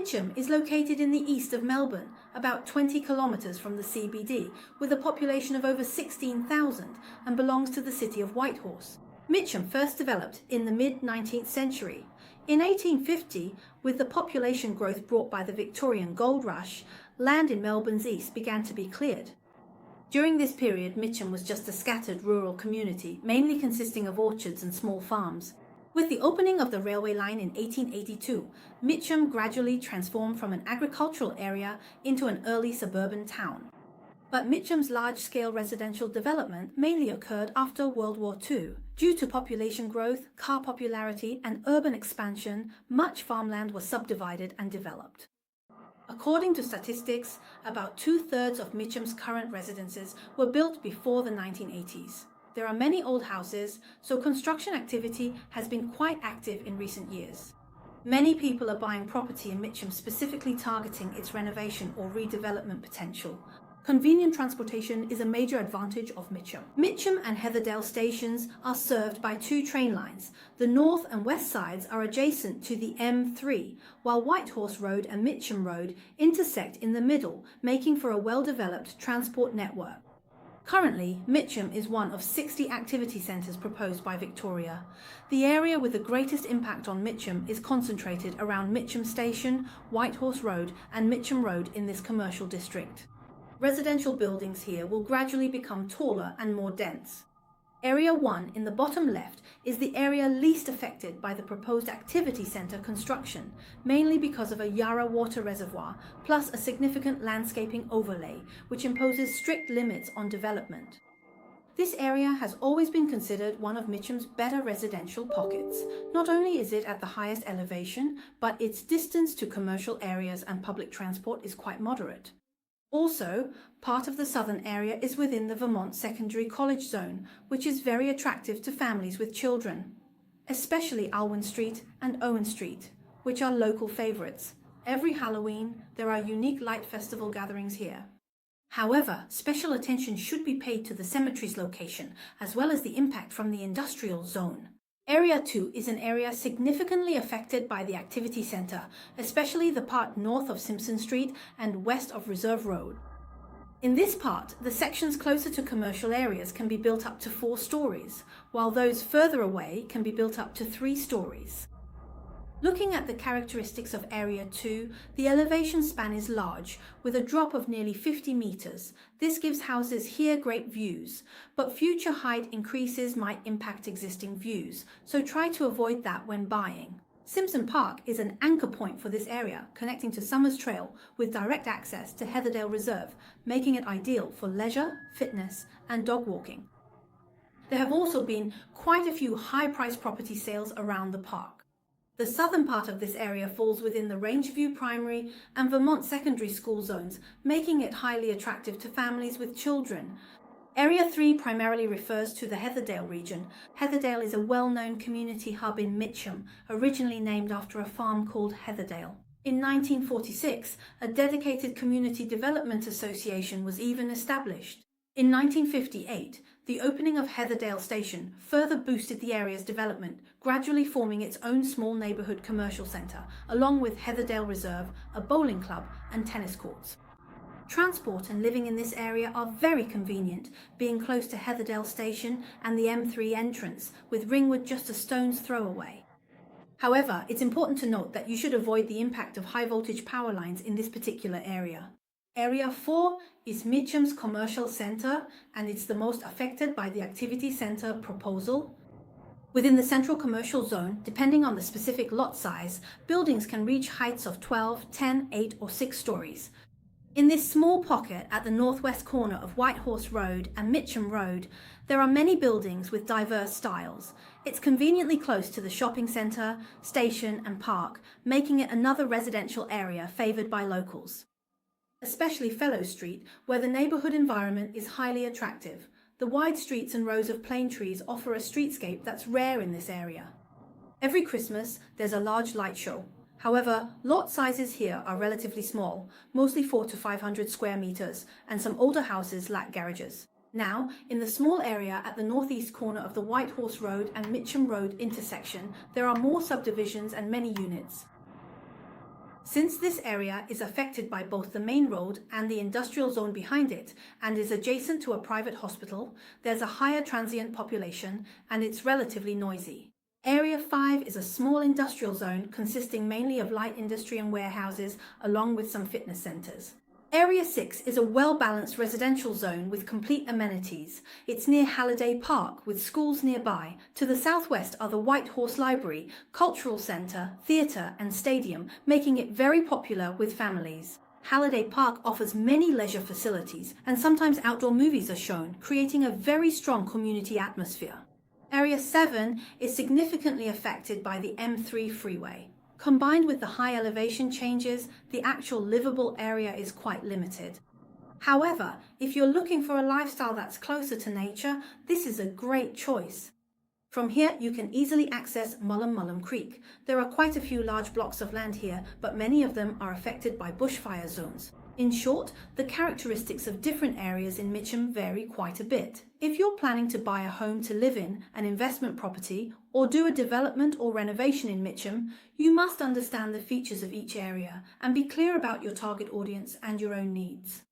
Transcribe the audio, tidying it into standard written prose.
Mitcham is located in the east of Melbourne, about 20 kilometres from the CBD, with a population of over 16,000 and belongs to the city of Whitehorse. Mitcham first developed in the mid-19th century. In 1850, with the population growth brought by the Victorian gold rush, land in Melbourne's east began to be cleared. During this period, Mitcham was just a scattered rural community, mainly consisting of orchards and small farms. With the opening of the railway line in 1882, Mitcham gradually transformed from an agricultural area into an early suburban town. But Mitcham's large-scale residential development mainly occurred after World War II. Due to population growth, car popularity, and urban expansion, much farmland was subdivided and developed. According to statistics, about two-thirds of Mitcham's current residences were built before the 1980s. There are many old houses, so construction activity has been quite active in recent years. Many people are buying property in Mitcham specifically targeting its renovation or redevelopment potential. Convenient transportation is a major advantage of Mitcham. Mitcham and Heatherdale stations are served by two train lines. The north and west sides are adjacent to the M3, while Whitehorse Road and Mitcham Road intersect in the middle, making for a well-developed transport network. Currently, Mitcham is one of 60 activity centres proposed by Victoria. The area with the greatest impact on Mitcham is concentrated around Mitcham Station, Whitehorse Road and Mitcham Road in this commercial district. Residential buildings here will gradually become taller and more dense. Area 1 in the bottom left is the area least affected by the proposed activity centre construction, mainly because of a Yarra water reservoir plus a significant landscaping overlay, which imposes strict limits on development. This area has always been considered one of Mitcham's better residential pockets. Not only is it at the highest elevation, but its distance to commercial areas and public transport is quite moderate. Also, part of the southern area is within the Vermont Secondary College Zone, which is very attractive to families with children, especially Alwyn Street and Owen Street, which are local favourites. Every Halloween, there are unique light festival gatherings here. However, special attention should be paid to the cemetery's location, as well as the impact from the industrial zone. Area 2 is an area significantly affected by the activity centre, especially the part north of Simpson Street and west of Reserve Road. In this part, the sections closer to commercial areas can be built up to 4 stories, while those further away can be built up to 3 stories. Looking at the characteristics of Area 2, the elevation span is large, with a drop of nearly 50 metres. This gives houses here great views, but future height increases might impact existing views, so try to avoid that when buying. Simpson Park is an anchor point for this area, connecting to Summers Trail with direct access to Heatherdale Reserve, making it ideal for leisure, fitness and dog walking. There have also been quite a few high-priced property sales around the park. The southern part of this area falls within the Rangeview Primary and Vermont Secondary School zones, making it highly attractive to families with children. Area 3 primarily refers to the Heatherdale region. Heatherdale is a well-known community hub in Mitcham, originally named after a farm called Heatherdale. In 1946, a dedicated community development association was even established. In 1958, the opening of Heatherdale Station further boosted the area's development, gradually forming its own small neighbourhood commercial centre, along with Heatherdale Reserve, a bowling club and tennis courts. Transport and living in this area are very convenient, being close to Heatherdale Station and the M3 entrance, with Ringwood just a stone's throw away. However, it's important to note that you should avoid the impact of high-voltage power lines in this particular area. Area 4 is Mitcham's commercial centre, and it's the most affected by the activity centre proposal. Within the central commercial zone, depending on the specific lot size, buildings can reach heights of 12, 10, 8 or 6 stories. In this small pocket at the northwest corner of Whitehorse Road and Mitcham Road, there are many buildings with diverse styles. It's conveniently close to the shopping centre, station and park, making it another residential area favoured by locals. Especially Fellow Street, where the neighbourhood environment is highly attractive. The wide streets and rows of plane trees offer a streetscape that's rare in this area. Every Christmas, there's a large light show. However, lot sizes here are relatively small, mostly 400 to 500 square metres, and some older houses lack garages. Now, in the small area at the northeast corner of the Whitehorse Road and Mitcham Road intersection, there are more subdivisions and many units. Since this area is affected by both the main road and the industrial zone behind it, and is adjacent to a private hospital, there's a higher transient population and it's relatively noisy. Area 5 is a small industrial zone consisting mainly of light industry and warehouses, along with some fitness centres. Area 6 is a well-balanced residential zone with complete amenities. It's near Halliday Park with schools nearby. To the southwest are the White Horse Library, Cultural Centre, Theatre and Stadium, making it very popular with families. Halliday Park offers many leisure facilities and sometimes outdoor movies are shown, creating a very strong community atmosphere. Area 7 is significantly affected by the M3 freeway. Combined with the high elevation changes, the actual livable area is quite limited. However, if you're looking for a lifestyle that's closer to nature, this is a great choice. From here, you can easily access Mullam Creek. There are quite a few large blocks of land here, but many of them are affected by bushfire zones. In short, the characteristics of different areas in Mitcham vary quite a bit. If you're planning to buy a home to live in, an investment property, or do a development or renovation in Mitcham, you must understand the features of each area and be clear about your target audience and your own needs.